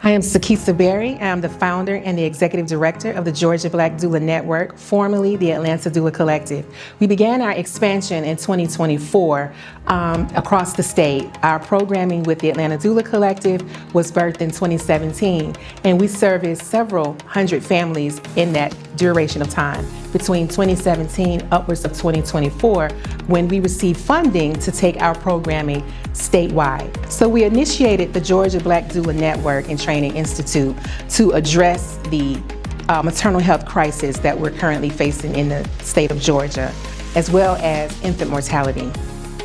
I am Sekesa Berry. I am the founder and the executive director of the Georgia Black Doula Network, formerly the Atlanta Doula Collective. We began our expansion in 2024 across the state. Our programming with the Atlanta Doula Collective was birthed in 2017, and we serviced several hundred families in that duration of time, between 2017 upwards of 2024, when we received funding to take our programming statewide. So we initiated the Georgia Black Doula Network and Training Institute to address the maternal health crisis that we're currently facing in the state of Georgia, as well as infant mortality.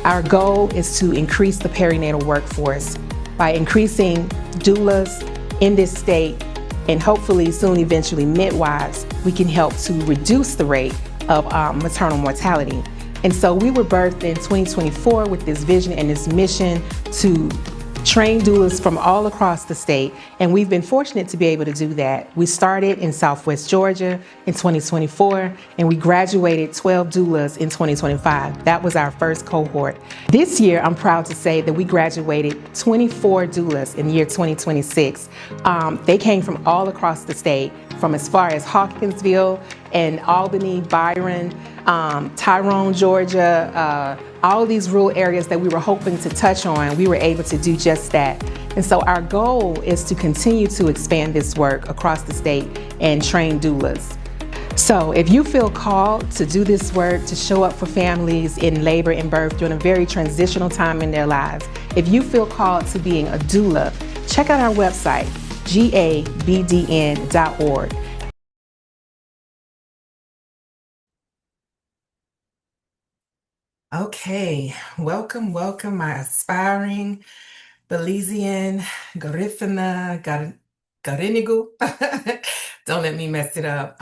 Our goal is to increase the perinatal workforce by increasing doulas in this state, and hopefully soon eventually midwives. We can help to reduce the rate of maternal mortality. And so we were birthed in 2024 with this vision and this mission to train doulas from all across the state, and we've been fortunate to be able to do that. We started in Southwest Georgia in 2024, and we graduated 12 doulas in 2025. That was our first cohort. This year, I'm proud to say that we graduated 24 doulas in the year 2026. They came from all across the state, from as far as Hawkinsville and Albany, Byron, Tyrone, Georgia, all of these rural areas that we were hoping to touch on. We were able to do just that. And so our goal is to continue to expand this work across the state and train doulas. So if you feel called to do this work, to show up for families in labor and birth during a very transitional time in their lives, if you feel called to being a doula, check out our website, gabdn.org. Okay, welcome, my aspiring Belizean, Garifuna, Garinigu, don't let me mess it up,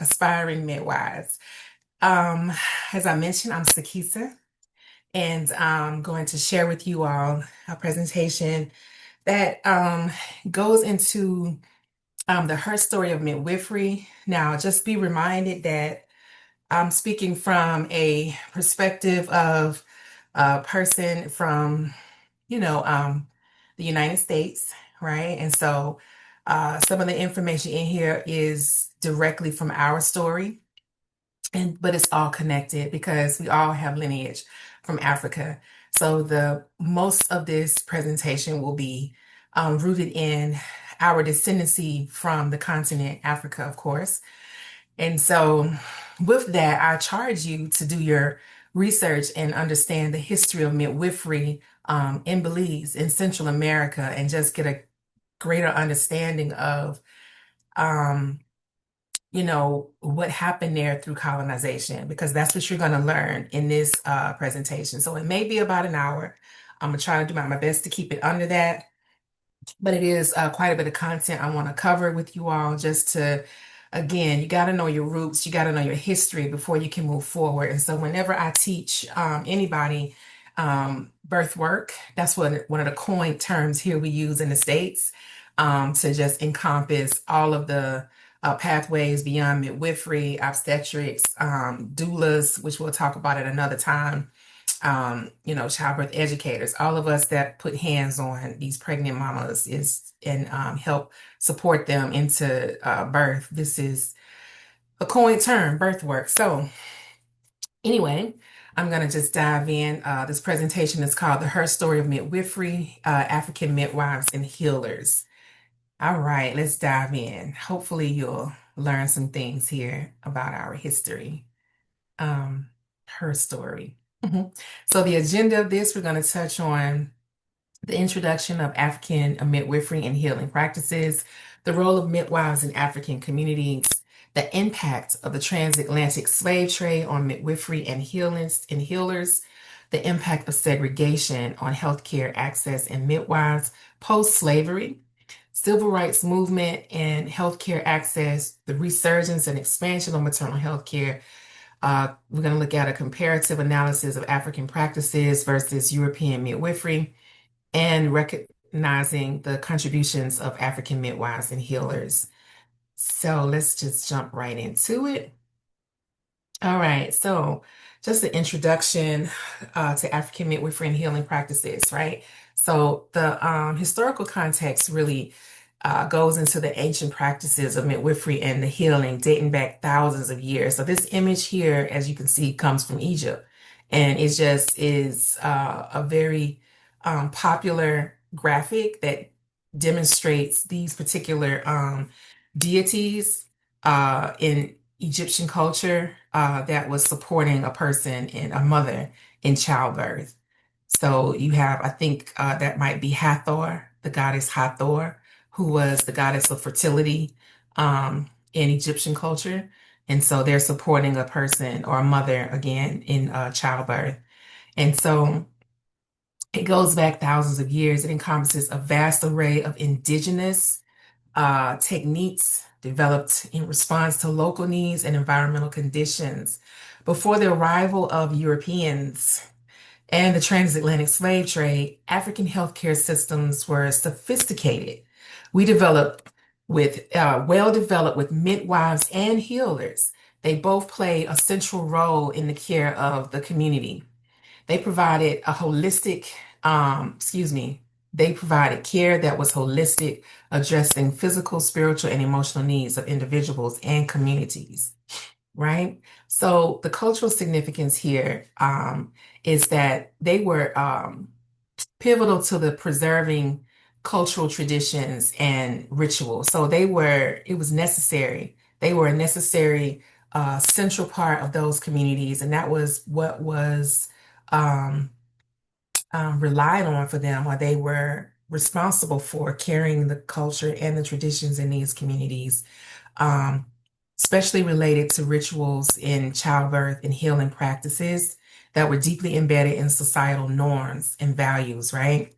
aspiring midwives. As I mentioned, I'm Sekesa, and I'm going to share with you all a presentation that goes into the Herstory of midwifery. Now, just be reminded that I'm speaking from a perspective of a person from, the United States, right? And so some of the information in here is directly from our story, but it's all connected because we all have lineage from Africa. So the most of this presentation will be rooted in our descendancy from the continent Africa, of course. And so with that, I charge you to do your research and understand the history of midwifery in Belize, in Central America, and just get a greater understanding of, what happened there through colonization, because that's what you're going to learn in this presentation. So it may be about an hour. I'm going to try to do my best to keep it under that. But it is quite a bit of content I want to cover with you all, just to, again, you got to know your roots, you got to know your history before you can move forward. And so whenever I teach anybody birth work, that's one of the coined terms here we use in the States, to just encompass all of the pathways beyond midwifery, obstetrics, doulas, which we'll talk about at another time. Childbirth educators, all of us that put hands on these pregnant mamas and help support them into birth. This is a coined term, birth work. So anyway, I'm going to just dive in. This presentation is called The Herstory of Midwifery, African Midwives and Healers. All right, let's dive in. Hopefully you'll learn some things here about our history. Her story. So the agenda of this, we're going to touch on the introduction of African midwifery and healing practices, the role of midwives in African communities, the impact of the transatlantic slave trade on midwifery and healers, the impact of segregation on healthcare access and midwives, post-slavery, civil rights movement and healthcare access, the resurgence and expansion of maternal healthcare. We're going to look at a comparative analysis of African practices versus European midwifery, and recognizing the contributions of African midwives and healers. So let's just jump right into it. All right, so just the introduction to African midwifery and healing practices, right? So the historical context really goes into the ancient practices of midwifery and the healing dating back thousands of years. So this image here, as you can see, comes from Egypt. And it just is a very popular graphic that demonstrates these particular deities in Egyptian culture that was supporting a person and a mother in childbirth. So you have, I think that might be Hathor, the goddess Hathor, who was the goddess of fertility in Egyptian culture. And so they're supporting a person or a mother again in childbirth. And so it goes back thousands of years. It encompasses a vast array of indigenous techniques developed in response to local needs and environmental conditions. Before the arrival of Europeans and the transatlantic slave trade, African healthcare systems were sophisticated. We developed well developed with midwives and healers. They both played a central role in the care of the community. They provided a holistic, excuse me, they provided care that was holistic, addressing physical, spiritual, and emotional needs of individuals and communities, right? So the cultural significance here is that they were pivotal to the preserving cultural traditions and rituals. So it was necessary. They were a necessary central part of those communities, and that was what was um, relied on for them, or they were responsible for carrying the culture and the traditions in these communities, um, especially related to rituals in childbirth and healing practices that were deeply embedded in societal norms and values, right?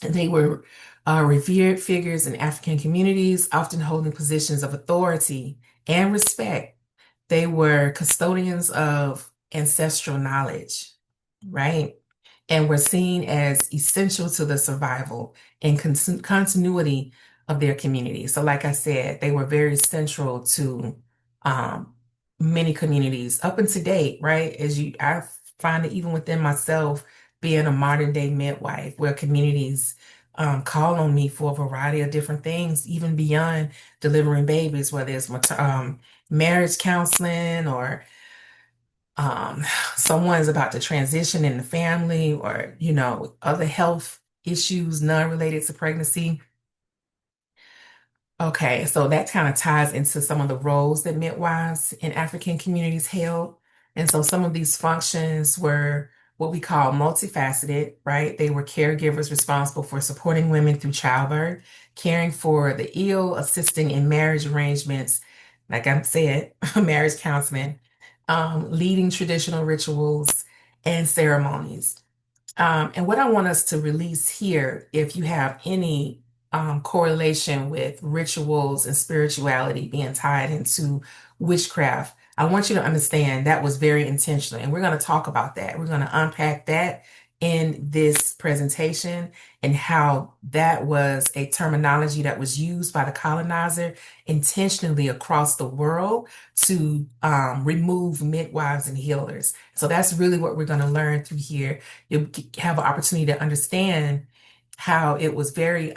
And they were revered figures in African communities, often holding positions of authority and respect. They were custodians of ancestral knowledge, right? And were seen as essential to the survival and continuity of their community. So, like I said, they were very central to um, many communities up and to date, right? I find it even within myself being a modern day midwife, where communities call on me for a variety of different things, even beyond delivering babies, whether it's marriage counseling or um, someone's about to transition in the family or, other health issues non-related to pregnancy. Okay, so that kind of ties into some of the roles that midwives in African communities held. And so some of these functions were what we call multifaceted, right? They were caregivers responsible for supporting women through childbirth, caring for the ill, assisting in marriage arrangements, like I said, marriage counseling, leading traditional rituals and ceremonies. And what I want us to release here, if you have any correlation with rituals and spirituality being tied into witchcraft, I want you to understand that was very intentional. And we're going to talk about that. We're going to unpack that in this presentation and how that was a terminology that was used by the colonizer intentionally across the world to remove midwives and healers. So that's really what we're going to learn through here. You'll have an opportunity to understand how it was very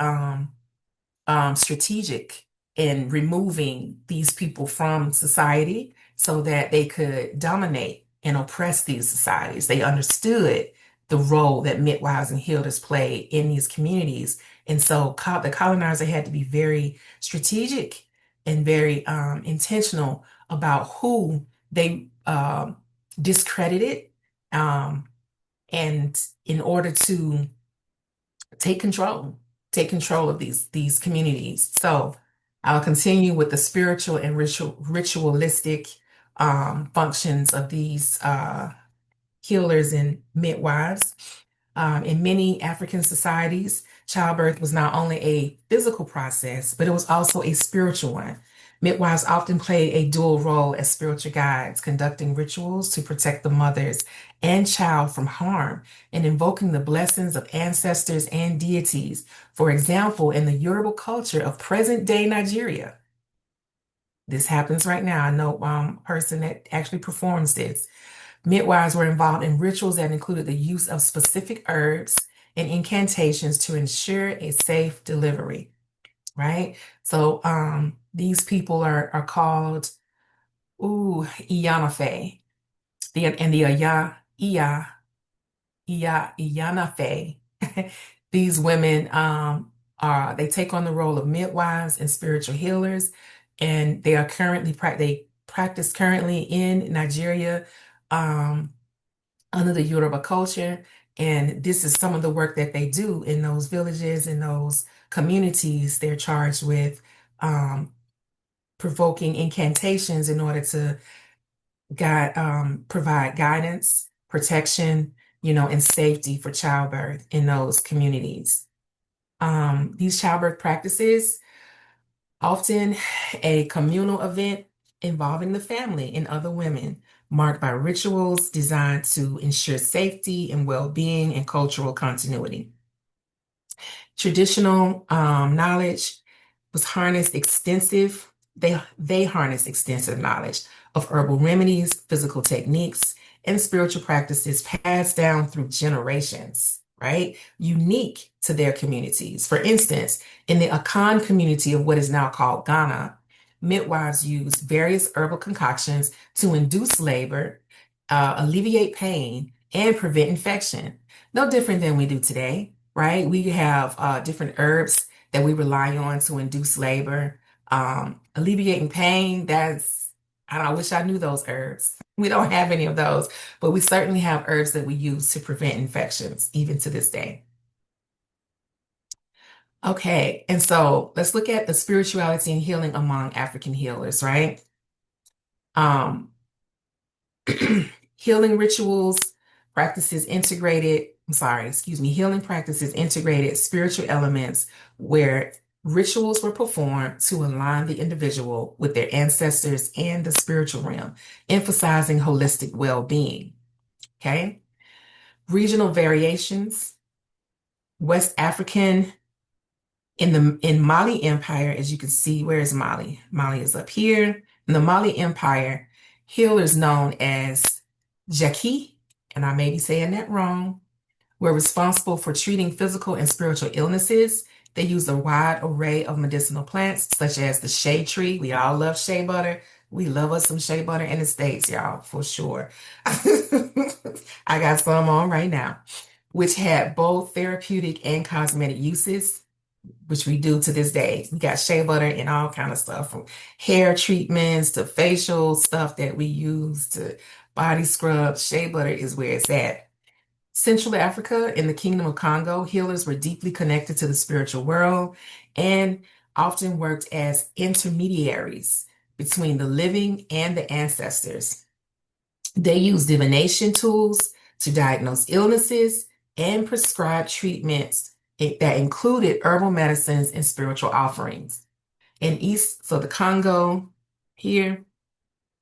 strategic in removing these people from society so that they could dominate and oppress these societies. They understood the role that midwives and healers played in these communities. And so the colonizer had to be very strategic and very intentional about who they discredited, and in order to take control, take control of these communities. So I'll continue with the spiritual and ritualistic functions of these healers and midwives. In many African societies, childbirth was not only a physical process, but it was also a spiritual one. Midwives often played a dual role as spiritual guides, conducting rituals to protect the mothers and child from harm and invoking the blessings of ancestors and deities. For example, in the Yoruba culture of present-day Nigeria, this happens right now. I know a person that actually performs this. Midwives were involved in rituals that included the use of specific herbs and incantations to ensure a safe delivery. right? So these people are called Iyanafe. The Iyanafe. These women they take on the role of midwives and spiritual healers, and they practice currently in Nigeria under the Yoruba culture. And this is some of the work that they do in those villages, in those communities. They're charged with um, provoking incantations in order to provide guidance, protection, and safety for childbirth in those communities. These childbirth practices often a communal event involving the family and other women, marked by rituals designed to ensure safety and well-being and cultural continuity. Traditional knowledge was harnessed extensive. They harnessed extensive knowledge of herbal remedies, physical techniques, and spiritual practices passed down through generations, right? Unique to their communities. For instance, in the Akan community of what is now called Ghana, midwives used various herbal concoctions to induce labor, alleviate pain, and prevent infection. No different than we do today, right? We have different herbs that we rely on to induce labor. Alleviating pain, I wish I knew those herbs. We don't have any of those, but we certainly have herbs that we use to prevent infections, even to this day. Okay, and so let's look at the spirituality and healing among African healers, right? Um, healing rituals, practices integrated, I'm sorry, excuse me, healing practices integrated spiritual elements where rituals were performed to align the individual with their ancestors and the spiritual realm, emphasizing holistic well-being. Okay. Regional variations, West African in Mali Empire, as you can see, where is Mali? Mali is up here. In the Mali Empire, healers known as Jaki, and I may be saying that wrong, were responsible for treating physical and spiritual illnesses. They used a wide array of medicinal plants, such as the shea tree. We all love shea butter. We love us some shea butter in the States, y'all, for sure. I got some on right now, which had both therapeutic and cosmetic uses, which we do to this day. We got shea butter and all kind of stuff, from hair treatments to facial stuff that we use to body scrubs. Shea butter is where it's at. Central Africa in the Kingdom of Congo, healers were deeply connected to the spiritual world and often worked as intermediaries between the living and the ancestors. They used divination tools to diagnose illnesses and prescribe treatments that included herbal medicines and spiritual offerings. So the Congo here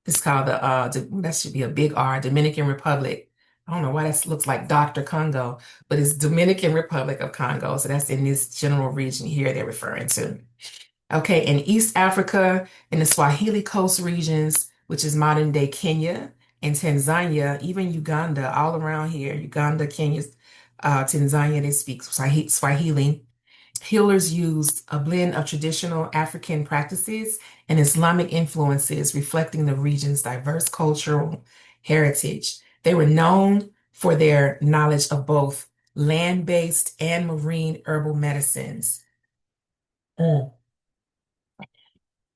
is called that should be a big R, Dominican Republic. I don't know why that looks like Dr. Congo, but it's Dominican Republic of Congo. So that's in this general region here they're referring to. Okay, in East Africa, in the Swahili Coast regions, which is modern day Kenya and Tanzania, even Uganda, all around here, Uganda, Kenya, Tanzania, they speak Swahili. Healers used a blend of traditional African practices and Islamic influences, reflecting the region's diverse cultural heritage. They were known for their knowledge of both land-based and marine herbal medicines. Mm.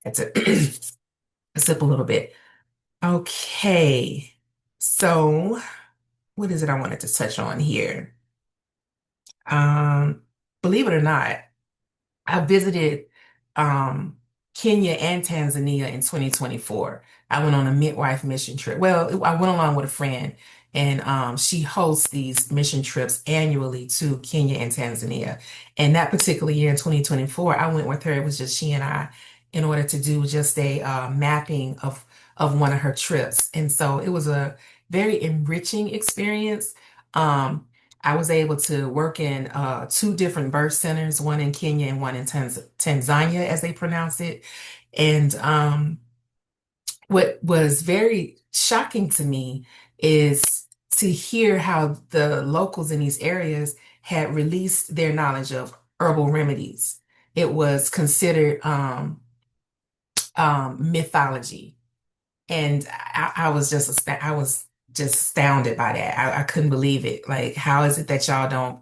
That's a sip a little bit. Okay, so what is it I wanted to touch on here? Um, Believe it or not, I visited um, Kenya and Tanzania in 2024. I went on a midwife mission trip. Well, I went along with a friend, and she hosts these mission trips annually to Kenya and Tanzania. And that particular year in 2024, I went with her. It was just she and I in order to do just a mapping of one of her trips. And so it was a very enriching experience. I was able to work in two different birth centers, one in Kenya and one in Tanzania, as they pronounce it. And what was very shocking to me is to hear how the locals in these areas had released their knowledge of herbal remedies it was considered mythology. And I was just I was just astounded by that. I couldn't believe it. Like, how is it that y'all don't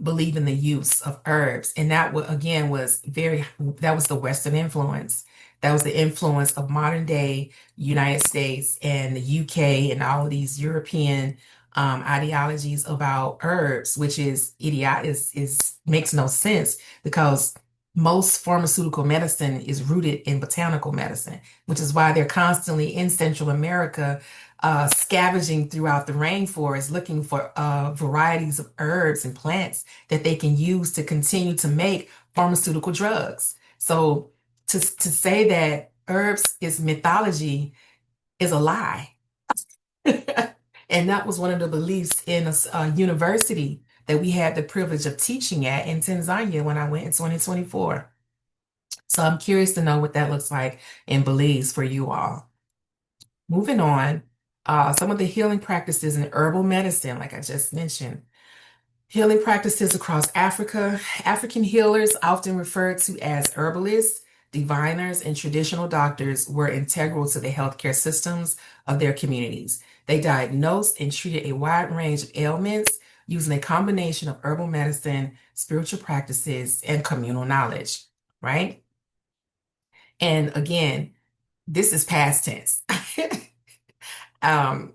believe in the use of herbs? And that again was that was the Western influence. That was the influence of modern day United States and the UK and all of these European ideologies about herbs, which is idiot is makes no sense because most pharmaceutical medicine is rooted in botanical medicine, which is why they're constantly in Central America, scavenging throughout the rainforest, looking for varieties of herbs and plants that they can use to continue to make pharmaceutical drugs. So to say that herbs is mythology is a lie. And that was one of the beliefs in a university that we had the privilege of teaching at in Tanzania when I went in 2024. So I'm curious to know what that looks like in Belize for you all. Moving on, some of the healing practices in herbal medicine, like I just mentioned. Healing practices across Africa. African healers, often referred to as herbalists, diviners, and traditional doctors, were integral to the healthcare systems of their communities. They diagnosed and treated a wide range of ailments using a combination of herbal medicine, spiritual practices, and communal knowledge, right? And again, this is past tense. Um,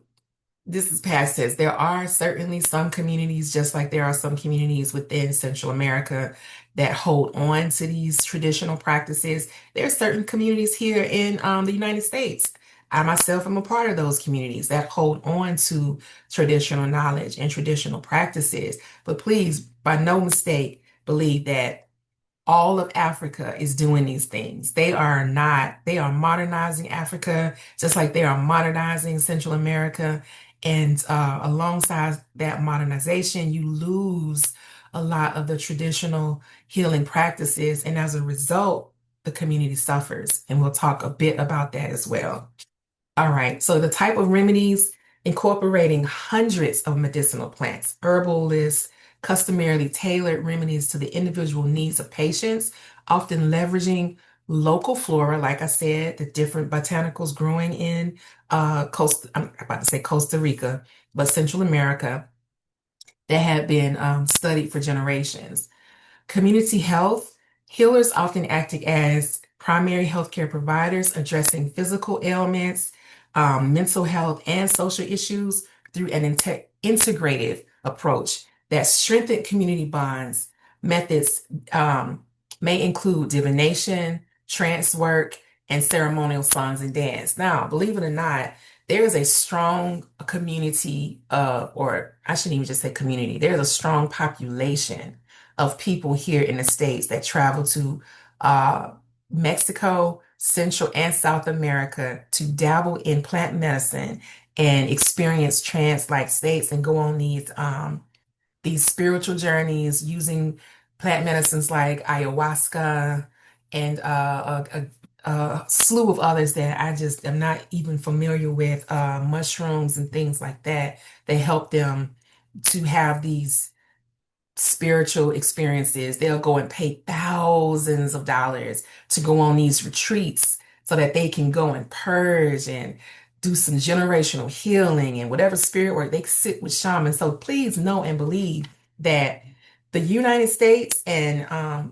this is past tense. There are certainly some communities, just like there are some communities within Central America that hold on to these traditional practices. There are certain communities here in the United States. I myself am a part of those communities that hold on to traditional knowledge and traditional practices. But please, by no mistake, believe that all of Africa is doing these things. They are not, they are modernizing Africa just like they are modernizing Central America. And alongside that modernization, you lose a lot of the traditional healing practices. And as a result, the community suffers. And we'll talk a bit about that as well. All right, so the type of remedies incorporating hundreds of medicinal plants, herbal lists, customarily tailored remedies to the individual needs of patients, often leveraging local flora, like I said, the different botanicals growing in I'm about to say Costa Rica, but Central America that have been studied for generations. Community health, healers often acting as primary healthcare providers addressing physical ailments, mental health, and social issues through an integrative approach that strengthen community bonds. Methods may include divination, trance work, and ceremonial songs and dance. Now, believe it or not, there is a strong community of, or I shouldn't even just say community, there's a strong population of people here in the States that travel to uh, Mexico, Central and South America to dabble in plant medicine and experience trance-like states and go on these spiritual journeys using plant medicines like ayahuasca and a slew of others that I just am not even familiar with, mushrooms and things like that. They help them to have these spiritual experiences. They'll go and pay thousands of dollars to go on these retreats so that they can go and purge and do some generational healing and whatever spirit work. They sit with shamans. So please know and believe that the United States and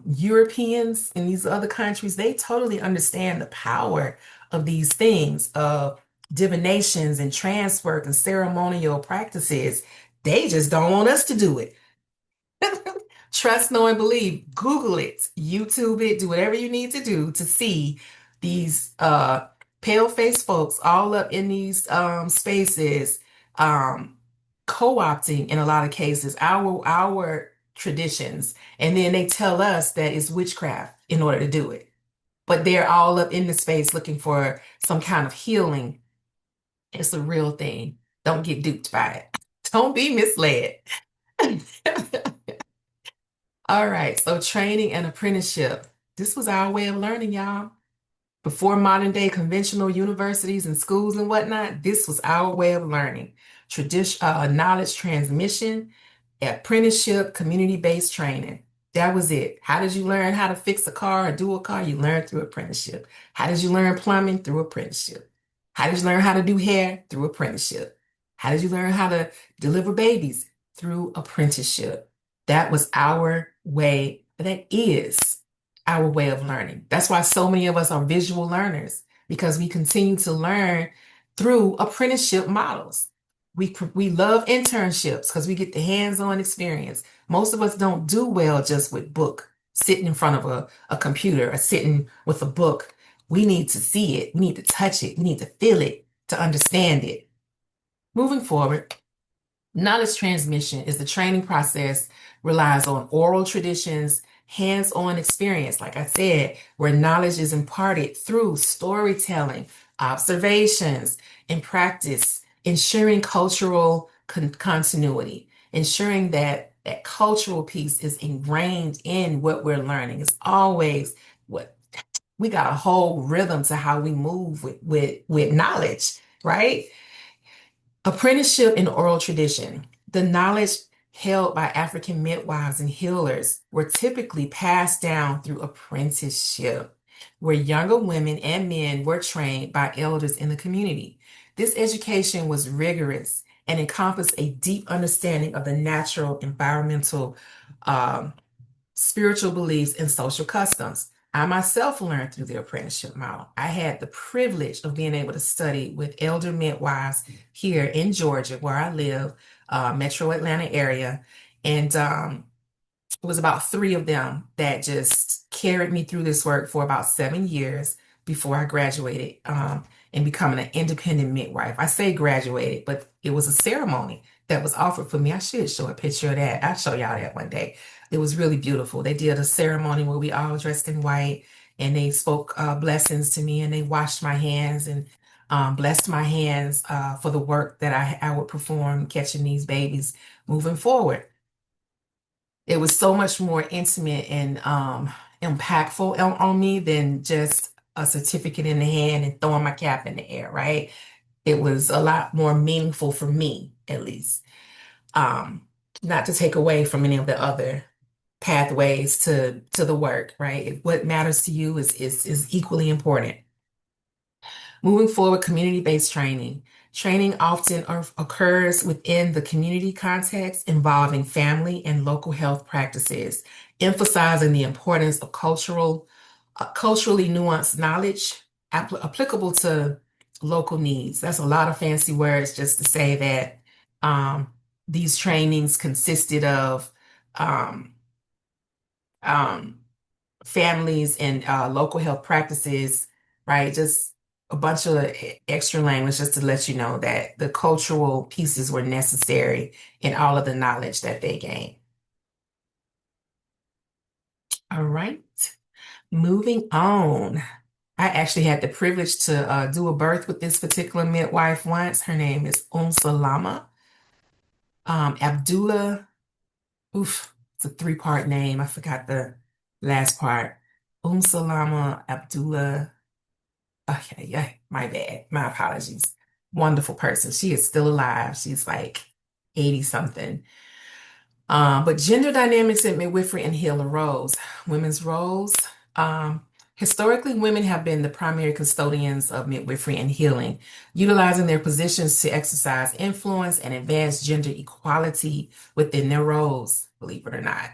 Europeans in these other countries, they totally understand the power of these things, of divinations and trance work and ceremonial practices. They just don't want us to do it. Trust, know, and believe. Google it, YouTube it, do whatever you need to do to see these pale-faced folks all up in these spaces, um, co-opting in a lot of cases our traditions, and then they tell us that it's witchcraft in order to do it. But they're all up in the space looking for some kind of healing. It's a real thing. Don't get duped by it. Don't be misled. All right, so training and apprenticeship. This was our way of learning, y'all. Before modern day conventional universities and schools and whatnot, this was our way of learning. Tradition, knowledge transmission, apprenticeship, community-based training. That was it. How did you learn how to fix a car or do a car? You learned through apprenticeship. How did you learn plumbing? Through apprenticeship. How did you learn how to do hair? Through apprenticeship. How did you learn how to deliver babies? Through apprenticeship. That was our way, that is our way of learning. That's why so many of us are visual learners, because we continue to learn through apprenticeship models. We love internships because we get the hands-on experience. Most of us don't do well just with book, sitting in front of a computer or sitting with a book. We need to see it. We need to touch it. We need to feel it to understand it. Moving forward, knowledge transmission is the training process, relies on oral traditions, hands-on experience, like I said, where knowledge is imparted through storytelling, observations, and practice, ensuring cultural continuity, ensuring that that cultural piece is ingrained in what we're learning. It's always what we got, a whole rhythm to how we move with knowledge, right? Apprenticeship and oral tradition. The knowledge held by African midwives and healers were typically passed down through apprenticeship, where younger women and men were trained by elders in the community. This education was rigorous and encompassed a deep understanding of the natural, environmental, um, spiritual beliefs, and social customs. I myself learned through the apprenticeship model. I had the privilege of being able to study with elder midwives here in Georgia, where I live, metro Atlanta area. And it was about three of them that just carried me through this work for about 7 years before I graduated and becoming an independent midwife. I say graduated, but it was a ceremony that was offered for me. I should show a picture of that. I'll show y'all that one day. It was really beautiful. They did a ceremony where we all dressed in white and they spoke blessings to me and they washed my hands and blessed my hands for the work that I would perform catching these babies moving forward. It was so much more intimate and impactful on me than just a certificate in the hand and throwing my cap in the air, right? It was a lot more meaningful for me, at least. Um, Not to take away from any of the other pathways to the work, right? What matters to you is equally important. Moving forward, community-based training. Training often occurs within the community context involving family and local health practices, emphasizing the importance of culturally nuanced knowledge applicable to local needs. That's a lot of fancy words just to say that these trainings consisted of um, um, families and local health practices, right? Just a bunch of extra language just to let you know that the cultural pieces were necessary in all of the knowledge that they gained. All right, moving on. I actually had the privilege to do a birth with this particular midwife once. Her name is Salama Abdullah. Oof, it's a three-part name. I forgot the last part. Salama Abdullah. Okay, yeah, my bad. My apologies. Wonderful person. She is still alive. She's like 80 something. But gender dynamics in midwifery and healer roles, women's roles. Um, Historically, women have been the primary custodians of midwifery and healing, utilizing their positions to exercise influence and advance gender equality within their roles, believe it or not.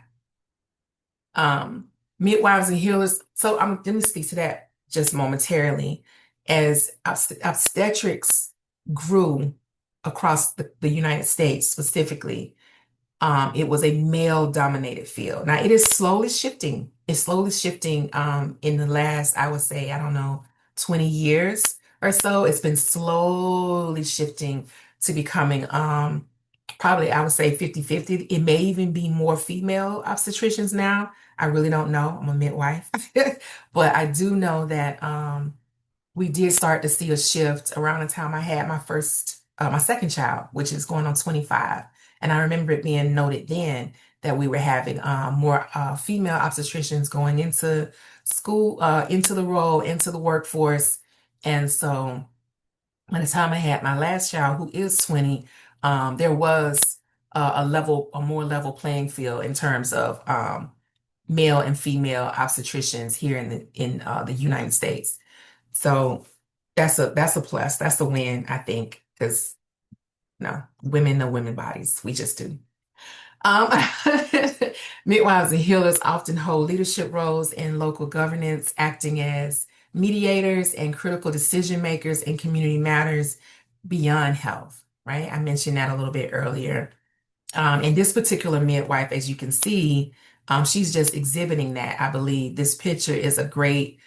Midwives and healers. So let me speak to that just momentarily. As obstetrics grew across the United States specifically, it was a male-dominated field. Now it is slowly shifting. It's slowly shifting in the last, I would say, I don't know, 20 years or so. It's been slowly shifting to becoming probably, I would say 50-50. It may even be more female obstetricians now. I really don't know. I'm a midwife. But I do know that we did start to see a shift around the time I had my second child, which is going on 25. And I remember it being noted then that we were having more female obstetricians going into school, into the role, into the workforce. And so by the time I had my last child, who is 20, there was a more level playing field in terms of male and female obstetricians here in the United States. So that's a plus. That's a win, I think, because no, women know women bodies. We just do. Um, Midwives and healers often hold leadership roles in local governance, acting as mediators and critical decision makers in community matters beyond health, right? I mentioned that a little bit earlier. And this particular midwife, as you can see, she's just exhibiting that. I believe this picture is a great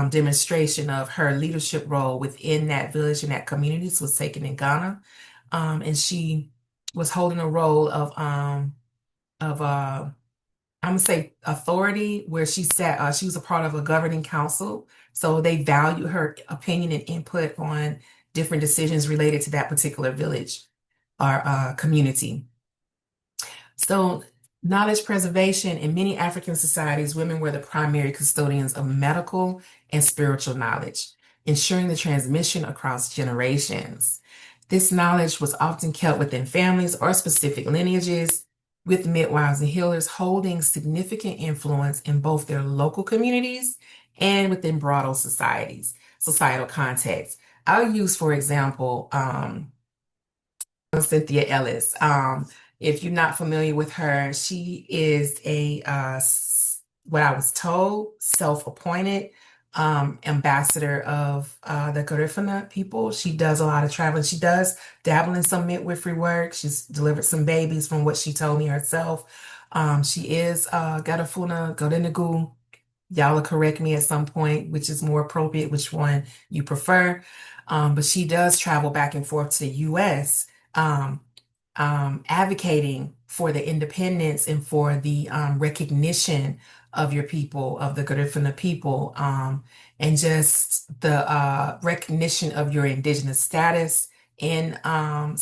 demonstration of her leadership role within that village and that community. This was taken in Ghana. And she was holding a role of I'm gonna say authority, where she sat. She was a part of a governing council, so they value her opinion and input on different decisions related to that particular village or community. So, knowledge preservation in many African societies, women were the primary custodians of medical and spiritual knowledge, ensuring the transmission across generations. This knowledge was often kept within families or specific lineages, with midwives and healers holding significant influence in both their local communities and within broader societal contexts. I'll use, for example, Cynthia Ellis. If you're not familiar with her, she is what I was told, self-appointed ambassador of the Garifuna people. She does a lot of traveling. She does dabble in some midwifery work. She's delivered some babies from what she told me herself. She is Garifuna Godenugu. Y'all will correct me at some point, which is more appropriate, which one you prefer. But she does travel back and forth to the US, um, advocating for the independence and for the recognition of your people, of the Garifuna people, and just the recognition of your indigenous status in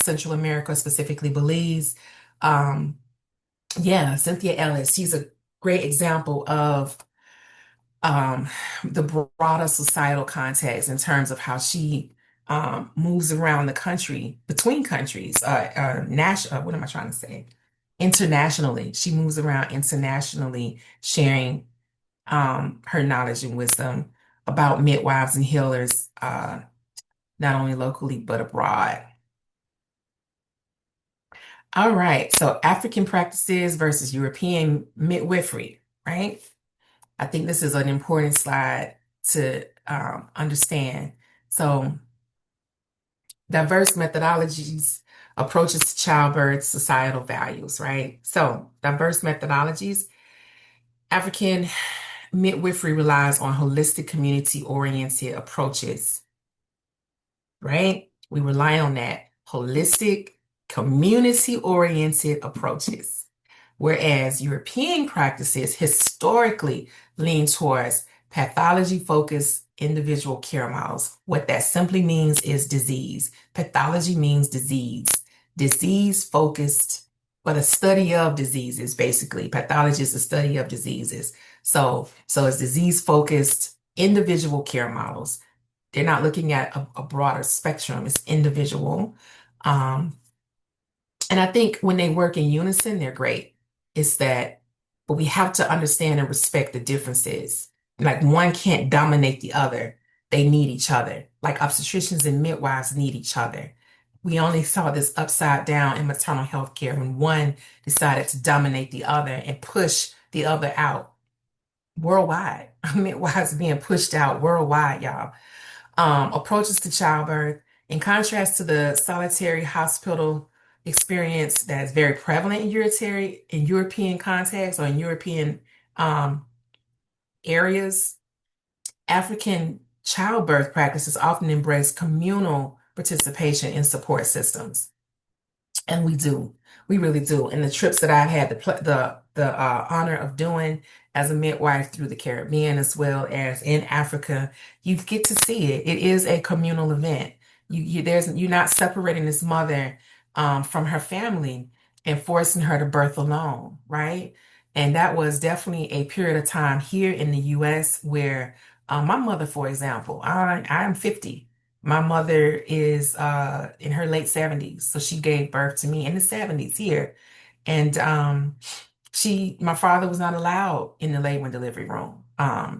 Central America, specifically Belize. Um, yeah, Cynthia Ellis, she's a great example of um, the broader societal context in terms of how she moves around the country, between countries, national, what am I trying to say? Internationally. She moves around internationally, sharing her knowledge and wisdom about midwives and healers, not only locally, but abroad. All right, so African practices versus European midwifery, right? I think this is an important slide to understand. So, diverse methodologies, approaches to childbirth, societal values, right? So, diverse methodologies. African midwifery relies on holistic, community-oriented approaches, right? We rely on that holistic, community-oriented approaches. Whereas European practices historically lean towards pathology-focused individual care models. What that simply means is disease. Pathology means disease. Disease-focused, but a study of diseases, basically. Pathology is the study of diseases. So it's disease-focused individual care models. They're not looking at a broader spectrum. It's individual. Um, and I think when they work in unison, they're great. It's that, but we have to understand and respect the differences. Like one can't dominate the other. They need each other. Like obstetricians and midwives need each other. We only saw this upside down in maternal health care when one decided to dominate the other and push the other out worldwide. Midwives being pushed out worldwide, y'all. Approaches to childbirth. In contrast to the solitary hospital experience that is very prevalent in European contexts or in European um, areas, African childbirth practices often embrace communal participation in support systems. And we do. We really do. And the trips that I've had the honor of doing as a midwife through the Caribbean as well as in Africa, you get to see it. It is a communal event. You're not separating this mother from her family and forcing her to birth alone, right? And that was definitely a period of time here in the US where my mother, for example, I am 50. My mother is in her late 70s, so she gave birth to me in the 70s here. And My father was not allowed in the labor and delivery room.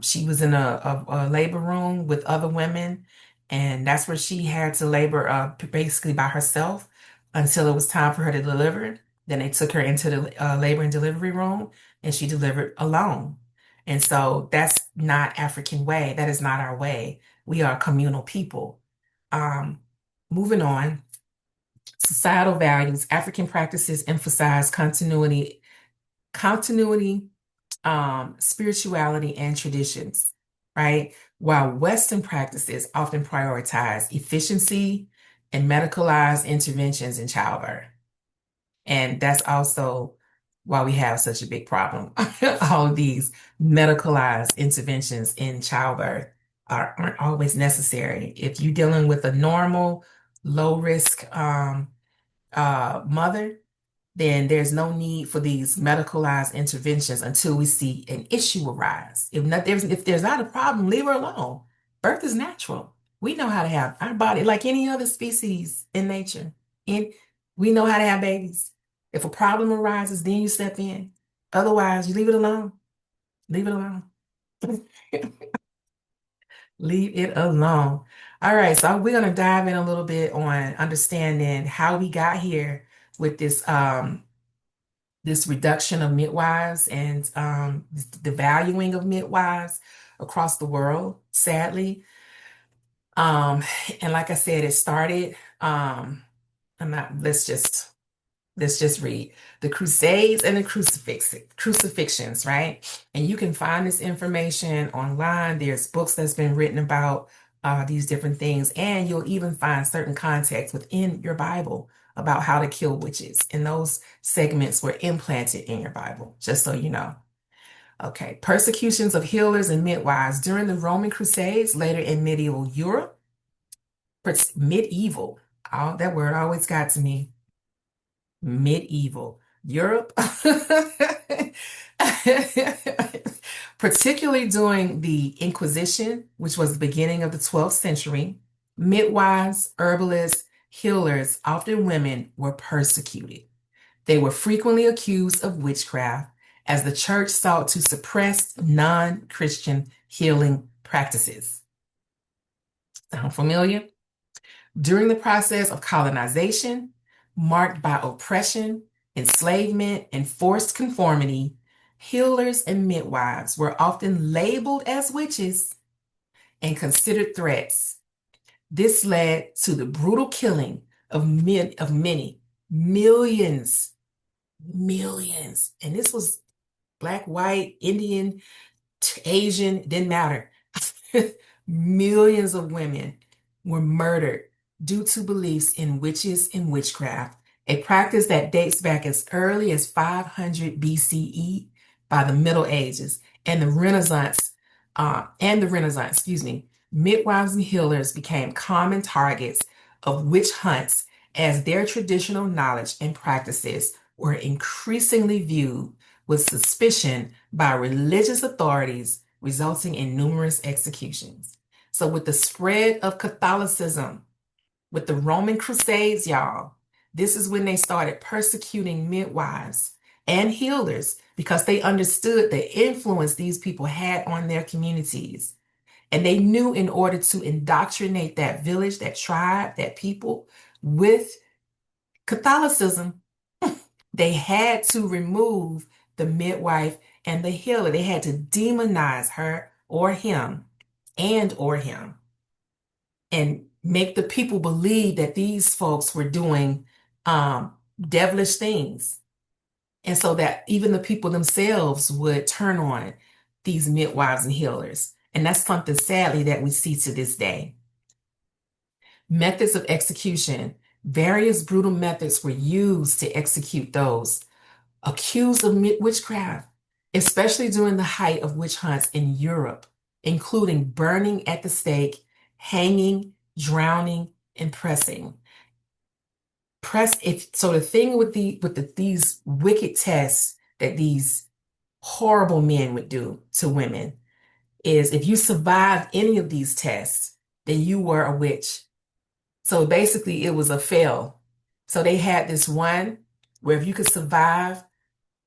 She was in a labor room with other women, and that's where she had to labor basically by herself until it was time for her to deliver. Then they took her into the labor and delivery room, and she delivered alone. And so that's not African way. That is not our way. We are communal people. Um, Moving on, societal values. African practices emphasize continuity, spirituality, and traditions, right? While Western practices often prioritize efficiency and medicalized interventions in childbirth. And that's also why we have such a big problem. All of these medicalized interventions in childbirth aren't always necessary. If you're dealing with a normal, low risk mother, then there's no need for these medicalized interventions until we see an issue arise. If there's not a problem, leave her alone. Birth is natural. We know how to have our body like any other species in nature. And we know how to have babies. If a problem arises, then you step in. Otherwise, you leave it alone. Leave it alone. Leave it alone. All right, so we're gonna dive in a little bit on understanding how we got here with this reduction of midwives and the valuing of midwives across the world, sadly. Um, and like I said, it started, I'm not, let's just read the Crusades and the crucifixions, right? And you can find this information online. There's books that's been written about these different things, and you'll even find certain context within your Bible about how to kill witches. And those segments were implanted in your Bible, just so you know. Okay, persecutions of healers and midwives during the Roman Crusades, later in medieval Europe. Medieval, oh, that word always got to me. Medieval Europe, particularly during the Inquisition, which was the beginning of the 12th century, midwives, herbalists, healers, often women, were persecuted. They were frequently accused of witchcraft as the church sought to suppress non-Christian healing practices. Sound familiar? During the process of colonization, marked by oppression, enslavement, and forced conformity, healers and midwives were often labeled as witches and considered threats. This led to the brutal killing of many, millions, millions. And this was Black, white, Indian, Asian, didn't matter. Millions of women were murdered due to beliefs in witches and witchcraft, a practice that dates back as early as 500 BCE by the Middle Ages and the Renaissance, excuse me. Midwives and healers became common targets of witch hunts as their traditional knowledge and practices were increasingly viewed with suspicion by religious authorities, resulting in numerous executions. So, with the spread of Catholicism, with the Roman Crusades, y'all, this is when they started persecuting midwives and healers because they understood the influence these people had on their communities. And they knew in order to indoctrinate that village, that tribe, that people with Catholicism, they had to remove the midwife and the healer. They had to demonize her or him and make the people believe that these folks were doing devilish things. And so that even the people themselves would turn on these midwives and healers. And that's something sadly that we see to this day. Methods of execution. Various brutal methods were used to execute those accused of witchcraft, especially during the height of witch hunts in Europe, including burning at the stake, hanging, drowning, and pressing. So the thing with these wicked tests that these horrible men would do to women is if you survived any of these tests, then you were a witch. So basically it was a fail. So they had this one where if you could survive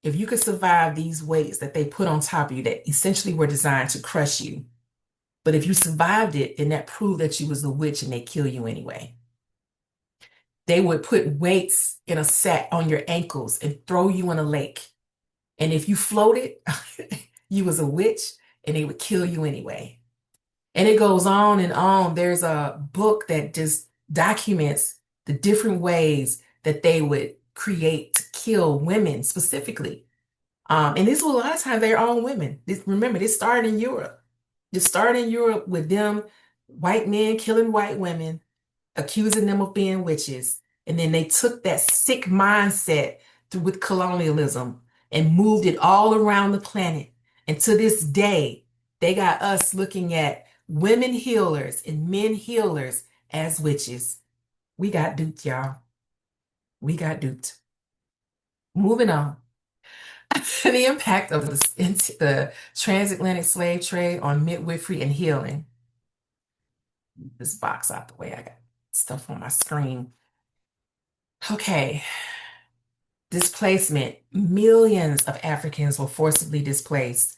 if you could survive these weights that they put on top of you that essentially were designed to crush you, but if you survived it, then that proved that you was a witch and they kill you anyway. They would put weights in a sack on your ankles and throw you in a lake. And if you floated, you was a witch and they would kill you anyway. And it goes on and on. There's a book that just documents the different ways that they would create to kill women specifically. And this was a lot of times they're all women. Remember, this started in Europe. This started in Europe with them, white men killing white women, accusing them of being witches. And then they took that sick mindset with colonialism and moved it all around the planet. And to this day, they got us looking at women healers and men healers as witches. We got duped, y'all. We got duped. Moving on. The impact of the transatlantic slave trade on midwifery and healing. This box out the way. I got stuff on my screen. Okay. Displacement. Millions of Africans were forcibly displaced.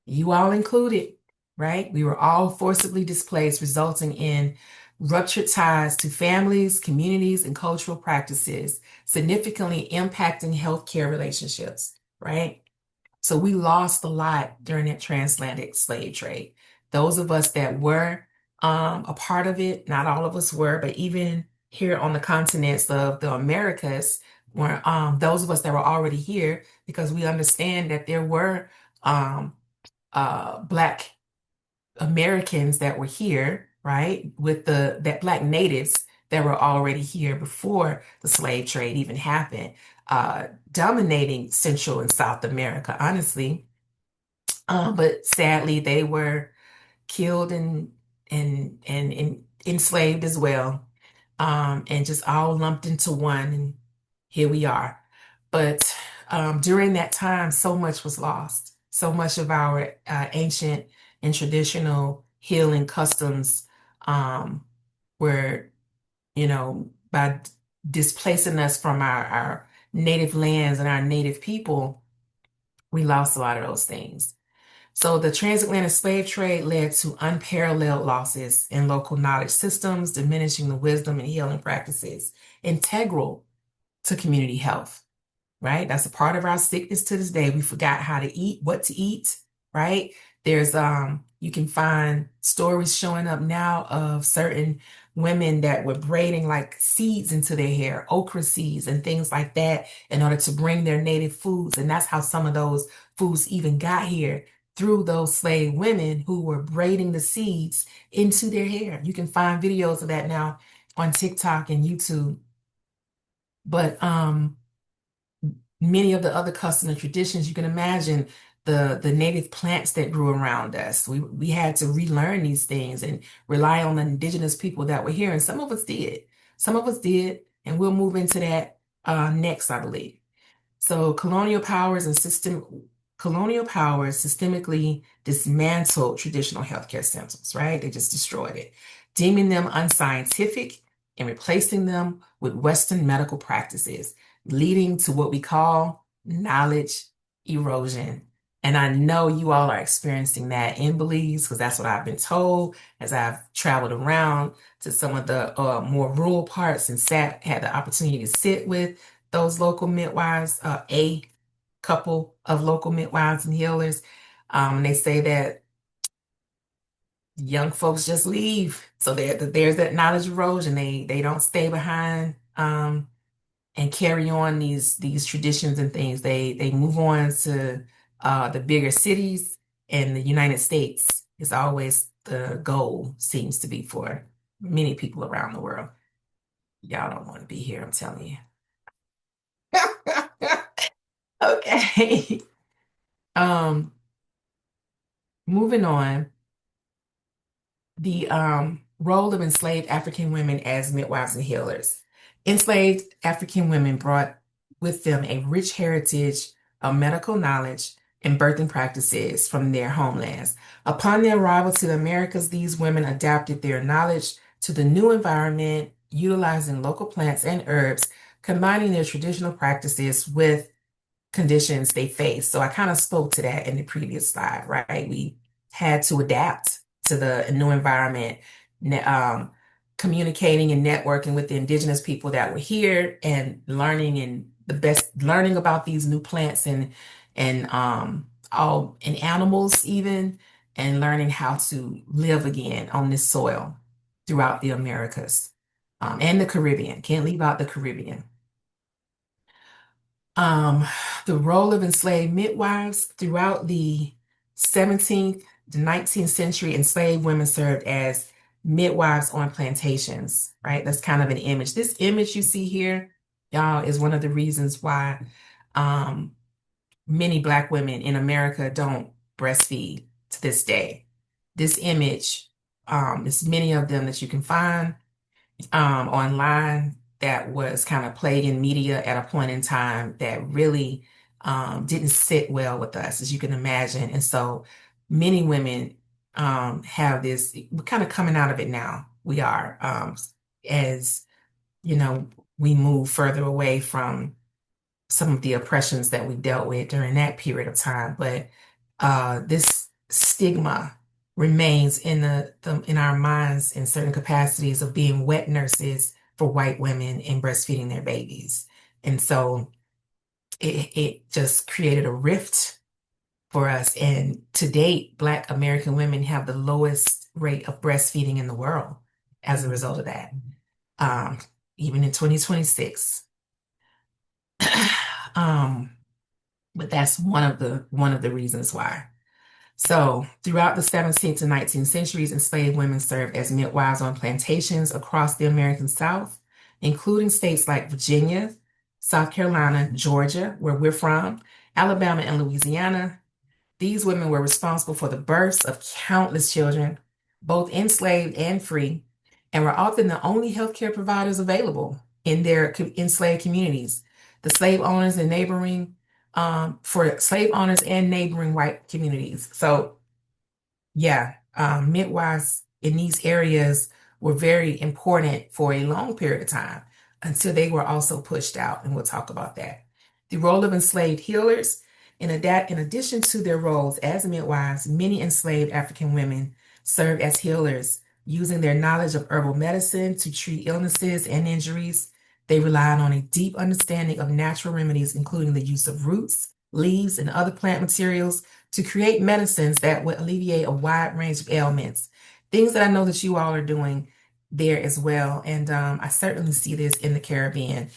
You all included, right? We were all forcibly displaced, resulting in ruptured ties to families, communities, and cultural practices, significantly impacting healthcare relationships, right? So we lost a lot during that transatlantic slave trade. Those of us that were a part of it, not all of us were, but even here on the continents of the Americas, were those of us that were already here, because we understand that there were Black Americans that were here, right, with that Black natives that were already here before the slave trade even happened, dominating Central and South America, honestly. But sadly, they were killed and enslaved as well, and just all lumped into one. And here we are. But during that time, so much was lost. So much of our ancient and traditional healing customs were, by displacing us from our native lands and our native people, we lost a lot of those things. So the transatlantic slave trade led to unparalleled losses in local knowledge systems, diminishing the wisdom and healing practices integral to community health, right? That's a part of our sickness to this day. We forgot how to eat, what to eat, right? There's you can find stories showing up now of certain women that were braiding like seeds into their hair, okra seeds and things like that, in order to bring their native foods. And that's how some of those foods even got here, through those slave women who were braiding the seeds into their hair. You can find videos of that now on TikTok and YouTube. But many of the other customs and traditions, you can imagine the native plants that grew around us. We had to relearn these things and rely on the indigenous people that were here. And some of us did. Some of us did. And we'll move into that next, I believe. So colonial powers systemically dismantled traditional healthcare systems, right? They just destroyed it, deeming them unscientific and replacing them with Western medical practices, leading to what we call knowledge erosion. And I know you all are experiencing that in Belize, because that's what I've been told as I've traveled around to some of the more rural parts and had the opportunity to sit with those local midwives, a couple of local midwives and healers. They say that young folks just leave. So there's that knowledge erosion. They don't stay behind and carry on these traditions and things. They move on to the bigger cities, and the United States is always the goal, seems to be, for many people around the world. Y'all don't want to be here, I'm telling you. Okay. Moving on, the role of enslaved African women as midwives and healers. Enslaved African women brought with them a rich heritage of medical knowledge and birthing practices from their homelands. Upon their arrival to the Americas, these women adapted their knowledge to the new environment, utilizing local plants and herbs, combining their traditional practices with conditions they face. So I kind of spoke to that in the previous slide, right? We had to adapt to the new environment, communicating and networking with the indigenous people that were here and learning about these new plants and all and animals even, and learning how to live again on this soil throughout the Americas, and the Caribbean. Can't leave out the Caribbean. Um, the role of enslaved midwives throughout the 17th to 19th century, enslaved women served as midwives on plantations, right? That's kind of an image. This image you see here, y'all, is one of the reasons why um, many Black women in America don't breastfeed to this day. This image, there's many of them that you can find online that was kind of played in media at a point in time that really didn't sit well with us, as you can imagine. And so many women have this, we're kind of coming out of it now. We are, as you know, we move further away from some of the oppressions that we dealt with during that period of time. But this stigma remains in our minds in certain capacities of being wet nurses for white women and breastfeeding their babies. And so it just created a rift for us. And to date, Black American women have the lowest rate of breastfeeding in the world as a result of that, um, even in 2026. Um, but that's one of the reasons why. So, throughout the 17th to 19th centuries, enslaved women served as midwives on plantations across the American South, including states like Virginia, South Carolina, Georgia, where we're from, Alabama, and Louisiana. These women were responsible for the births of countless children, both enslaved and free, and were often the only healthcare providers available in their enslaved communities. The slave owners and neighboring for slave owners and neighboring white communities. So yeah, midwives in these areas were very important for a long period of time until they were also pushed out, and we'll talk about that. The role of enslaved healers, in addition to their roles as midwives, many enslaved African women served as healers, using their knowledge of herbal medicine to treat illnesses and injuries. They relied on a deep understanding of natural remedies, including the use of roots, leaves, and other plant materials to create medicines that would alleviate a wide range of ailments. Things that I know that you all are doing there as well. And I certainly see this in the Caribbean.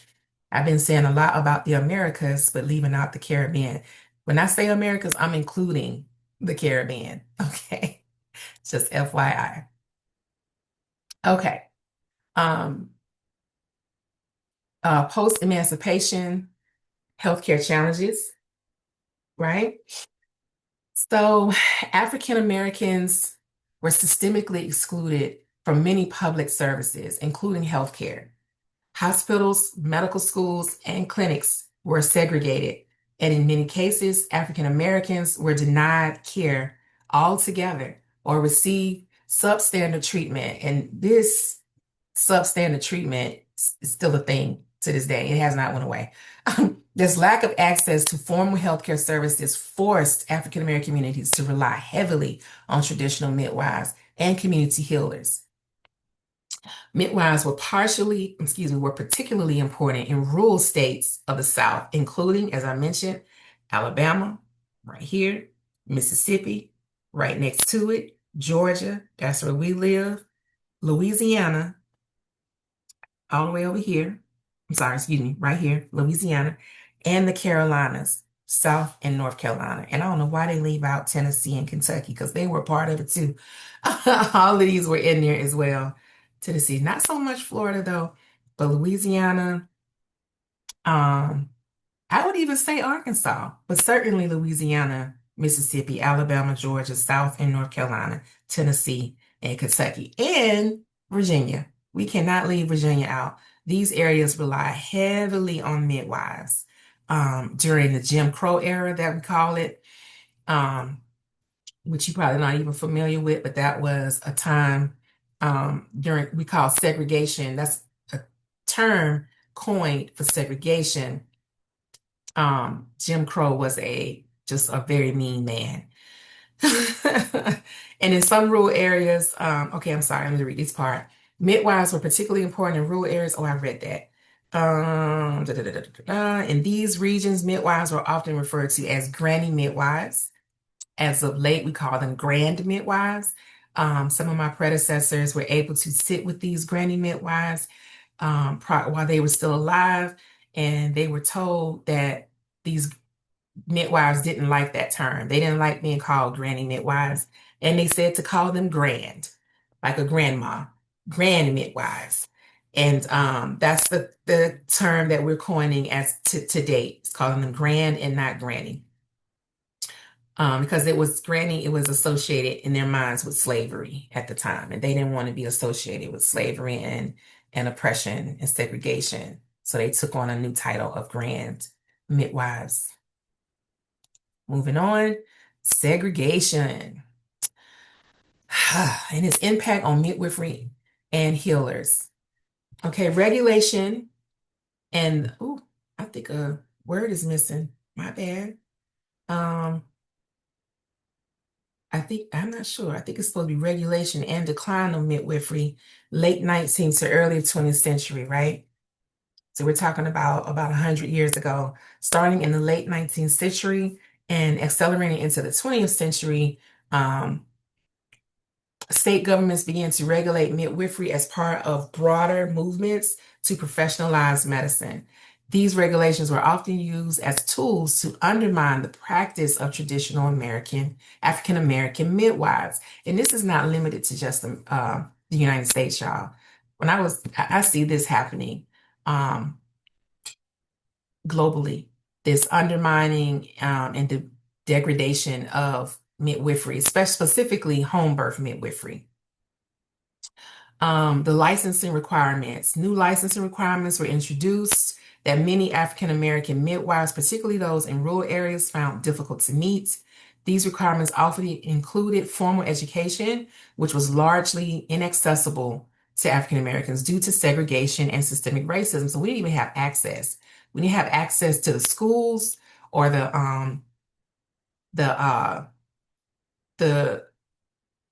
I've been saying a lot about the Americas, but leaving out the Caribbean. When I say Americas, I'm including the Caribbean. Okay. Just FYI. Okay. Um, Post-emancipation healthcare challenges, right? So African Americans were systemically excluded from many public services, including healthcare. Hospitals, medical schools, and clinics were segregated, and in many cases, African Americans were denied care altogether or received substandard treatment. And this substandard treatment is still a thing to this day. It has not went away. This lack of access to formal healthcare services forced African American communities to rely heavily on traditional midwives and community healers. Midwives were particularly important in rural states of the South, including, as I mentioned, Alabama, right here, Mississippi, right next to it, Georgia, that's where we live, Louisiana, all the way over here. I'm sorry, excuse me, right here, Louisiana, and the Carolinas, South and North Carolina. And I don't know why they leave out Tennessee and Kentucky because they were part of it too. All of these were in there as well. Tennessee, not so much Florida though, but Louisiana, um, I would even say Arkansas, but certainly Louisiana, Mississippi, Alabama, Georgia, South and North Carolina, Tennessee, and Kentucky, and Virginia. We cannot leave Virginia out. These areas rely heavily on midwives during the Jim Crow era that we call it, which you're probably not even familiar with, but that was a time during we call segregation. That's a term coined for segregation Jim Crow was a just a very mean man. And in some rural areas, okay, I'm sorry, I'm going to read this part. Midwives were particularly important in rural areas. Oh, I read that. In these regions, midwives were often referred to as granny midwives. As of late, we call them grand midwives. Some of my predecessors were able to sit with these granny midwives while they were still alive, and they were told that these midwives didn't like that term. They didn't like being called granny midwives, and they said to call them grand, like a grandma, grand midwives. And that's the term that we're coining as to date. It's calling them grand and not granny. Because it was granny, it was associated in their minds with slavery at the time, and they didn't want to be associated with slavery and oppression and segregation. So they took on a new title of grand midwives. Moving on, segregation and its impact on midwifery and healers. Okay, regulation and I think a word is missing. My bad. Um, I'm not sure. I think it's supposed to be regulation and decline of midwifery, late 19th to early 20th century, right? So we're talking about 100 years ago, starting in the late 19th century and accelerating into the 20th century. State governments began to regulate midwifery as part of broader movements to professionalize medicine. These regulations were often used as tools to undermine the practice of traditional African American midwives. And this is not limited to just the United States, y'all. I see this happening globally, this undermining and the degradation of midwifery, specifically home birth midwifery. The licensing requirements. New licensing requirements were introduced that many African American midwives, particularly those in rural areas, found difficult to meet. These requirements often included formal education, which was largely inaccessible to African Americans due to segregation and systemic racism. So we didn't even have access. We didn't have access to the schools or the the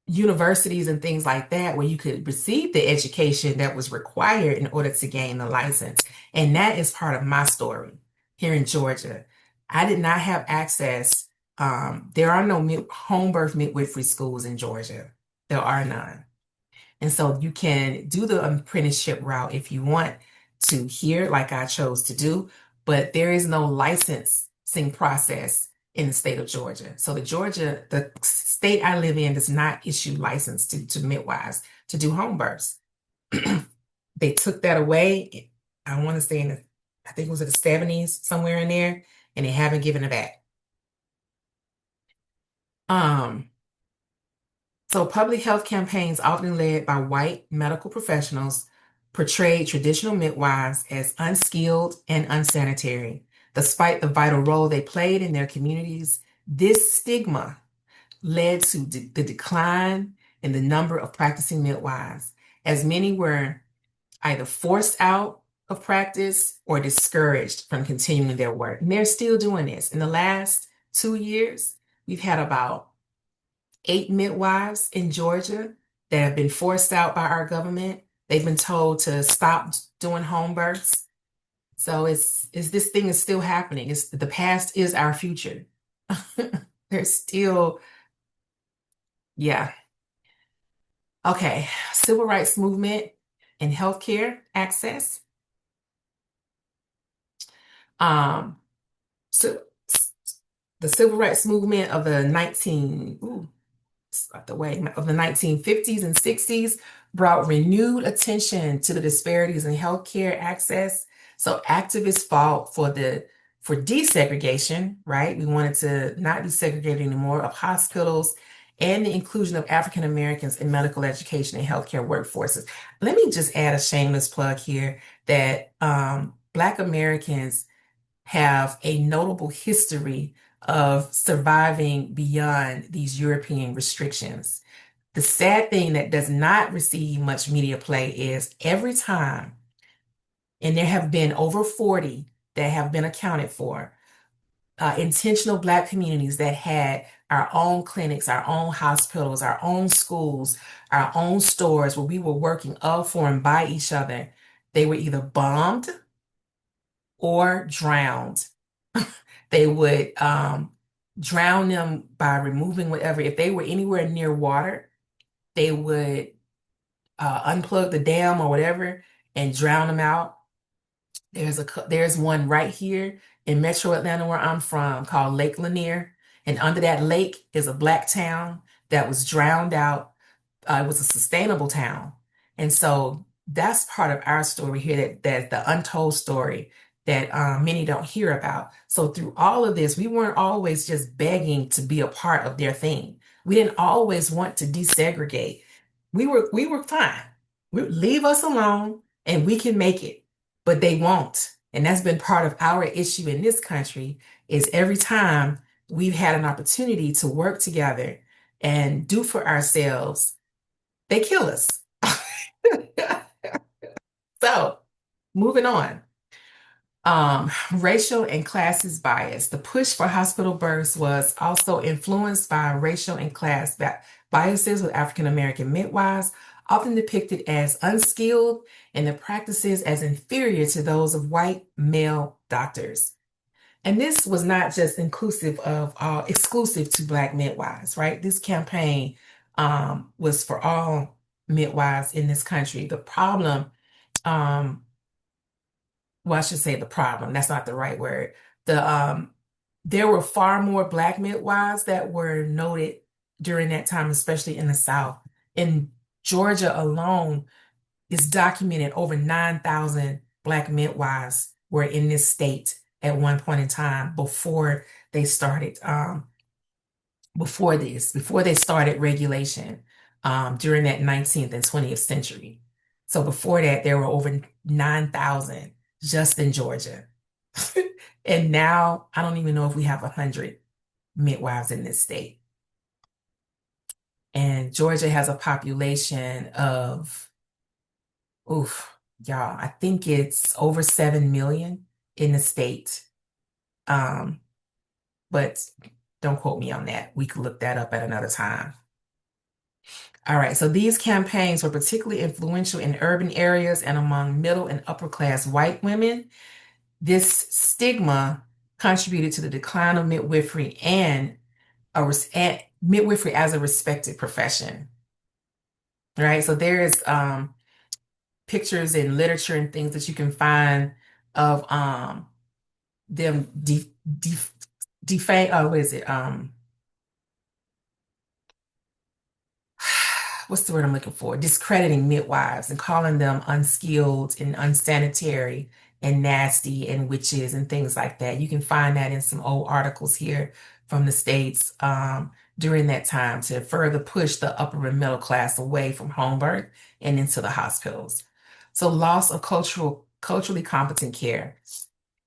universities and things like that where you could receive the education that was required in order to gain the license. And that is part of my story here in Georgia. I did not have access. There are no home birth midwifery schools in Georgia. There are none. And so you can do the apprenticeship route if you want to here, like I chose to do, but there is no licensing process in the state of Georgia. So the state I live in does not issue license to midwives to do home births. They took that away. I want to say I think it was in the 70s, somewhere in there, and they haven't given it back. So public health campaigns, often led by white medical professionals, portrayed traditional midwives as unskilled and unsanitary. Despite the vital role they played in their communities, this stigma led to the decline in the number of practicing midwives, as many were either forced out of practice or discouraged from continuing their work. And they're still doing this. In the last 2 years, we've had about 8 midwives in Georgia that have been forced out by our government. They've been told to stop doing home births. So this thing is still happening. The past is our future. There's still, yeah. Okay, civil rights movement and healthcare access. So the civil rights movement of the 1950s and 60s brought renewed attention to the disparities in healthcare access. So activists fought for desegregation, right? We wanted to not be segregated anymore of hospitals and the inclusion of African Americans in medical education and healthcare workforces. Let me just add a shameless plug here that Black Americans have a notable history of surviving beyond these European restrictions. The sad thing that does not receive much media play is every time, and there have been over 40 that have been accounted for, intentional Black communities that had our own clinics, our own hospitals, our own schools, our own stores where we were working of, for, and by each other, they were either bombed or drowned. They would drown them by removing whatever. If they were anywhere near water, they would unplug the dam or whatever and drown them out. There's one right here in Metro Atlanta where I'm from called Lake Lanier, and under that lake is a Black town that was drowned out. It was a sustainable town, and so that's part of our story here, that the untold story that many don't hear about. So through all of this, we weren't always just begging to be a part of their thing. We didn't always want to desegregate. We were fine. Leave us alone and we can make it. But they won't. And that's been part of our issue in this country, is every time we've had an opportunity to work together and do for ourselves, they kill us. So, moving on. Racial and classist bias. The push for hospital births was also influenced by racial and class biases, with African American midwives often depicted as unskilled and the practices as inferior to those of white male doctors. And this was not just exclusive to Black midwives, right? This campaign was for all midwives in this country. The problem, well, I should say the problem, that's not the right word. There were far more Black midwives that were noted during that time, especially in the South. In Georgia alone, it's documented over 9,000 Black midwives were in this state at one point in time before they started before they started regulation during that 19th and 20th century. So before that, there were over 9,000 just in Georgia. And now I don't even know if we have 100 midwives in this state. And Georgia has a population of, oof, y'all, I think it's over 7 million in the state. But don't quote me on that. We could look that up at another time. All right, so these campaigns were particularly influential in urban areas and among middle and upper class white women. This stigma contributed to the decline of midwifery and midwifery as a respected profession. Right, so there is pictures and literature and things that you can find of them defame. What is it? What's the word I'm looking for? Discrediting midwives and calling them unskilled and unsanitary and nasty and witches and things like that. You can find that in some old articles here from the States during that time, to further push the upper and middle class away from home birth and into the hospitals. So loss of culturally competent care.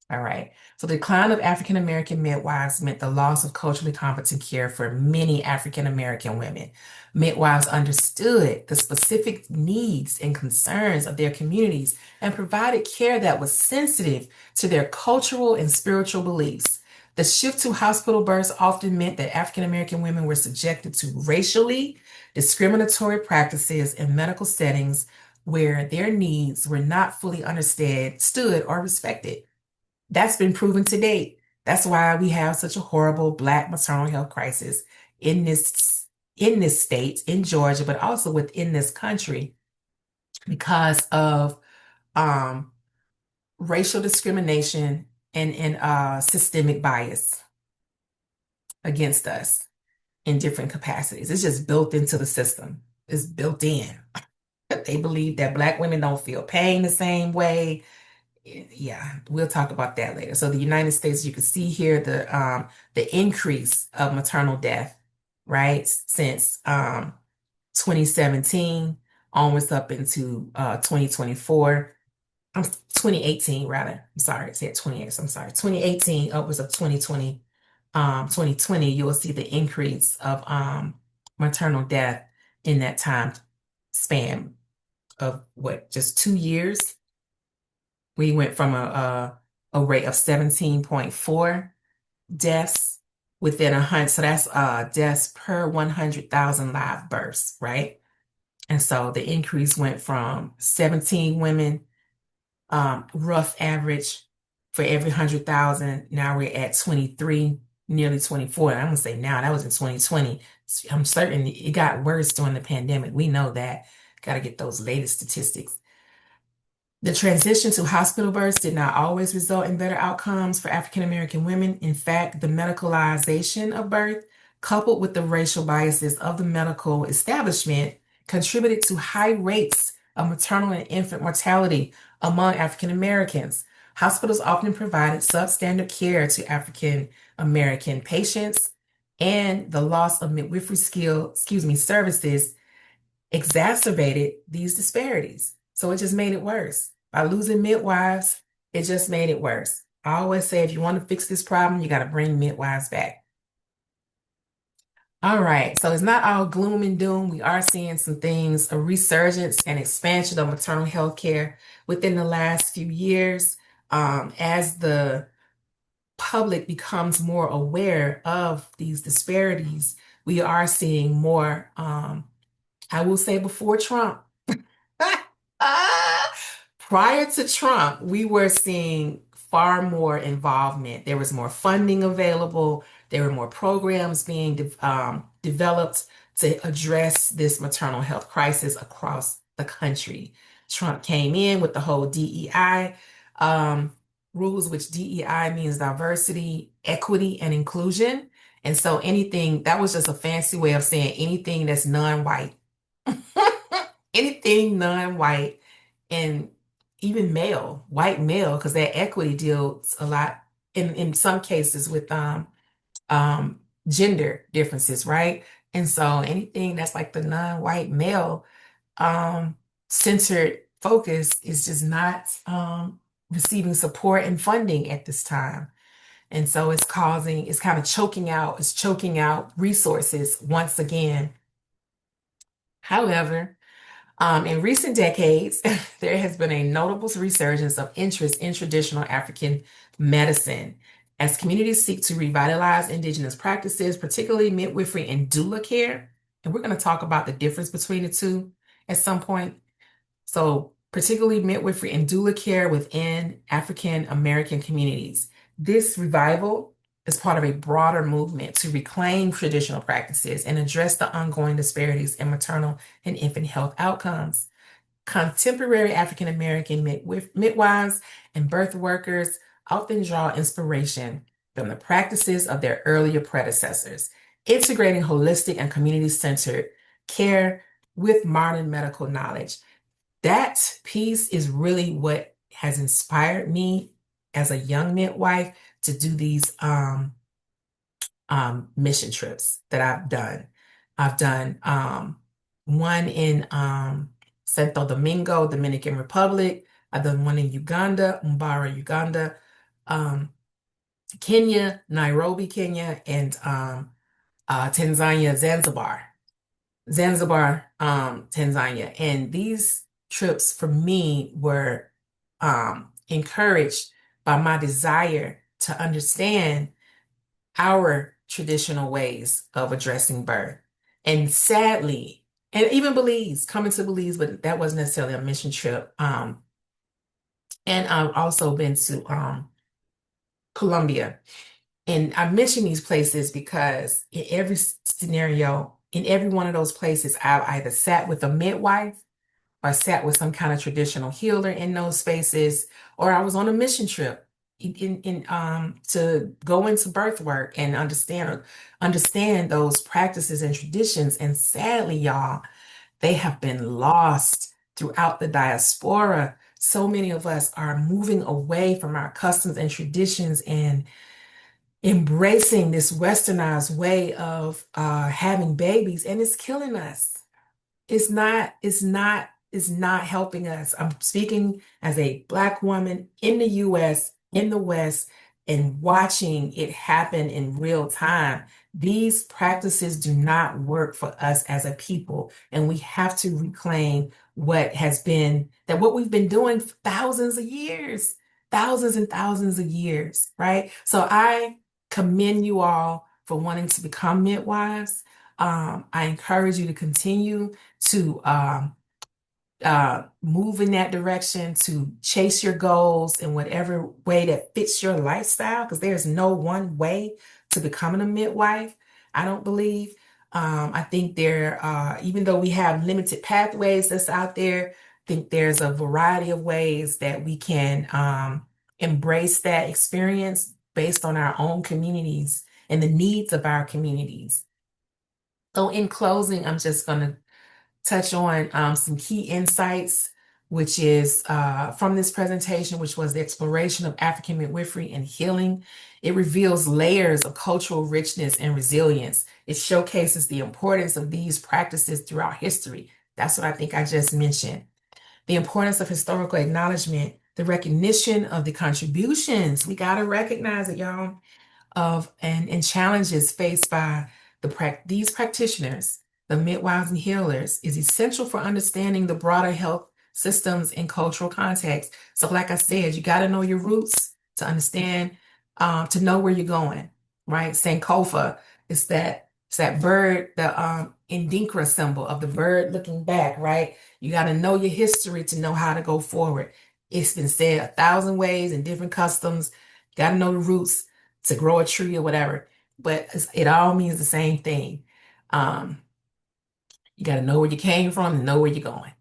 All right. So the decline of African American midwives meant the loss of culturally competent care for many African American women. Midwives understood the specific needs and concerns of their communities and provided care that was sensitive to their cultural and spiritual beliefs. The shift to hospital births often meant that African American women were subjected to racially discriminatory practices in medical settings where their needs were not fully understood or respected. That's been proven to date. That's why we have such a horrible Black maternal health crisis in this state, in Georgia, but also within this country, because of racial discrimination and systemic bias against us in different capacities. It's just built into the system. It's built in. They believe that Black women don't feel pain the same way. Yeah, we'll talk about that later. So the United States, you can see here the increase of maternal death, right, since 2017 almost up into 2024. 2018 rather. I'm sorry, I said 28. I'm sorry. 2018 upwards of 2020, you will see the increase of maternal death in that time span of just 2 years. We went from a rate of 17.4 deaths within 100. So that's deaths per 100,000 live births, right? And so the increase went from 17 women, rough average for every 100,000. Now we're at 23, nearly 24. I'm gonna say now, that was in 2020. I'm certain it got worse during the pandemic. We know that. Got to get those latest statistics. The transition to hospital births did not always result in better outcomes for African American women. In fact, the medicalization of birth, coupled with the racial biases of the medical establishment, contributed to high rates of maternal and infant mortality among African Americans. Hospitals often provided substandard care to African American patients, and the loss of midwifery services exacerbated these disparities. So it just made it worse. By losing midwives, it just made it worse. I always say if you want to fix this problem, you got to bring midwives back. All right, so it's not all gloom and doom. We are seeing some things, a resurgence and expansion of maternal health care within the last few years, as the public becomes more aware of these disparities. We are seeing more, I will say before Trump, prior to Trump, we were seeing far more involvement. There was more funding available. There were more programs being developed to address this maternal health crisis across the country. Trump came in with the whole DEI rules, which DEI means diversity, equity, and inclusion. And so anything, that was just a fancy way of saying anything that's non-white. Anything non-white and even male, white male, because that equity deals a lot in some cases with gender differences, right? And so anything that's like the non-white male um centered focus is just not receiving support and funding at this time. And so it's kind of choking out resources once again. However, in recent decades, there has been a notable resurgence of interest in traditional African medicine as communities seek to revitalize Indigenous practices, particularly midwifery and doula care. And we're going to talk about the difference between the two at some point. So, particularly midwifery and doula care within African American communities. This revival is part of a broader movement to reclaim traditional practices and address the ongoing disparities in maternal and infant health outcomes. Contemporary African American midwives and birth workers often draw inspiration from the practices of their earlier predecessors, integrating holistic and community-centered care with modern medical knowledge. That piece is really what has inspired me as a young midwife to do these mission trips that I've done. I've done one in Santo Domingo, Dominican Republic. I've done one in Uganda, Mbara, Uganda, Kenya, Nairobi, Kenya, and Tanzania, Zanzibar, Tanzania. And these trips for me were encouraged by my desire to understand our traditional ways of addressing birth. And sadly, and even Belize, coming to Belize, but that wasn't necessarily a mission trip. And I've also been to Colombia. And I mention these places because in every scenario, in every one of those places, I've either sat with a midwife or sat with some kind of traditional healer in those spaces, or I was on a mission trip to go into birthwork and understand those practices and traditions. And sadly, y'all, they have been lost throughout the diaspora. So many of us are moving away from our customs and traditions and embracing this westernized way of having babies, and it's killing us. It's not helping us. I'm speaking as a Black woman in the US, in the West, and watching it happen in real time. These practices do not work for us as a people, and we have to reclaim what we've been doing for thousands of years, thousands and thousands of years, right? So I commend you all for wanting to become midwives. I encourage you to continue to move in that direction, to chase your goals in whatever way that fits your lifestyle, because there's no one way to becoming a midwife, I don't believe. I think there, even though we have limited pathways that's out there, I think there's a variety of ways that we can embrace that experience based on our own communities and the needs of our communities. So, in closing, I'm just going to touch on some key insights, which is from this presentation, which was the exploration of African midwifery and healing. It reveals layers of cultural richness and resilience. It showcases the importance of these practices throughout history. That's what I think I just mentioned. The importance of historical acknowledgement, the recognition of the contributions. We got to recognize it, y'all, of and challenges faced by these practitioners, the midwives and healers, is essential for understanding the broader health systems and cultural context. So, like I said, you got to know your roots to understand, to know where you're going, right? Sankofa is that bird, the Indinkra symbol of the bird looking back, right? You got to know your history to know how to go forward. It's been said 1,000 ways and different customs. You got to know the roots to grow a tree or whatever, but it all means the same thing. Um, you got to know where you came from and know where you're going.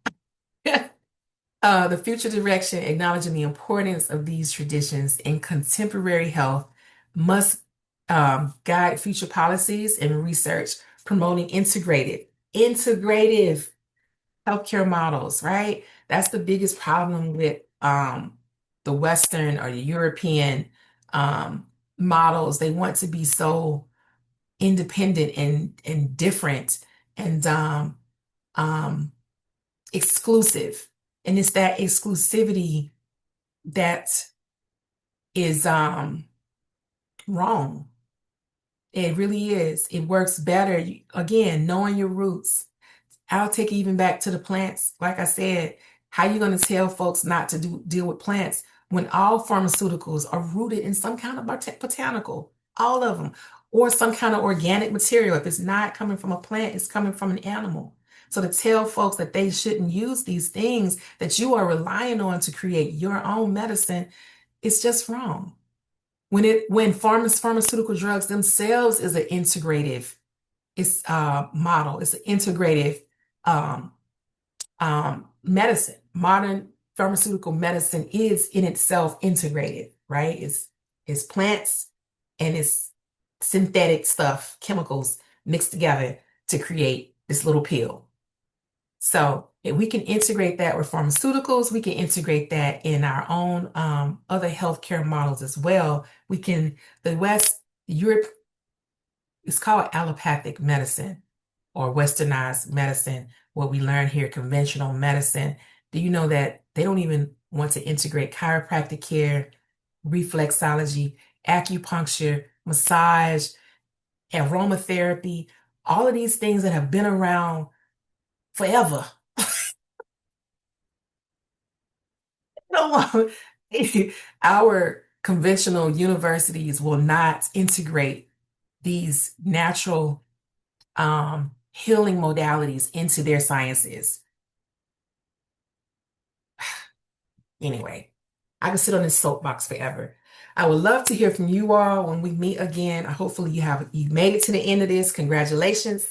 The future direction, acknowledging the importance of these traditions in contemporary health, must guide future policies and research, promoting integrative healthcare models, right? That's the biggest problem with the Western or the European um, models. They want to be so independent and different and um, exclusive. And it's that exclusivity that is wrong. It really is. It works better. Again, knowing your roots. I'll take it even back to the plants. Like I said, how you going to tell folks not to deal with plants when all pharmaceuticals are rooted in some kind of botanical, all of them, or some kind of organic material. If it's not coming from a plant, it's coming from an animal. So to tell folks that they shouldn't use these things that you are relying on to create your own medicine, it's just wrong. When pharmaceutical drugs themselves is an integrative model. It's an integrative um, medicine. Modern pharmaceutical medicine is in itself integrated, right? It's plants and it's synthetic stuff, chemicals mixed together to create this little pill. So if we can integrate that with pharmaceuticals, we can integrate that in our own other healthcare models as well. The West, Europe, it's called allopathic medicine or westernized medicine, what we learn here, conventional medicine. Do you know that they don't even want to integrate chiropractic care, reflexology, acupuncture, massage, aromatherapy, all of these things that have been around forever? No, our conventional universities will not integrate these natural healing modalities into their sciences. Anyway, I could sit on this soapbox forever. I would love to hear from you all when we meet again. Hopefully you made it to the end of this. Congratulations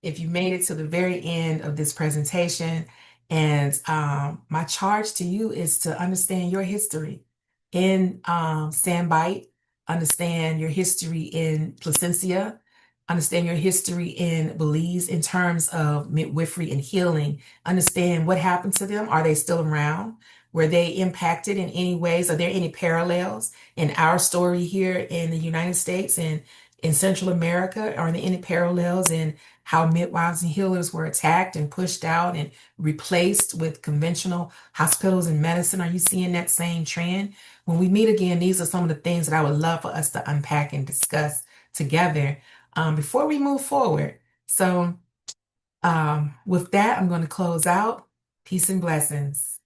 if you made it to the very end of this presentation. And my charge to you is to understand your history in Sandbite, understand your history in Placencia, understand your history in Belize in terms of midwifery and healing, understand what happened to them. Are they still around? Were they impacted in any ways? Are there any parallels in our story here in the United States and in Central America? Are there any parallels in how midwives and healers were attacked and pushed out and replaced with conventional hospitals and medicine? Are you seeing that same trend? When we meet again, these are some of the things that I would love for us to unpack and discuss together before we move forward. So with that, I'm going to close out. Peace and blessings.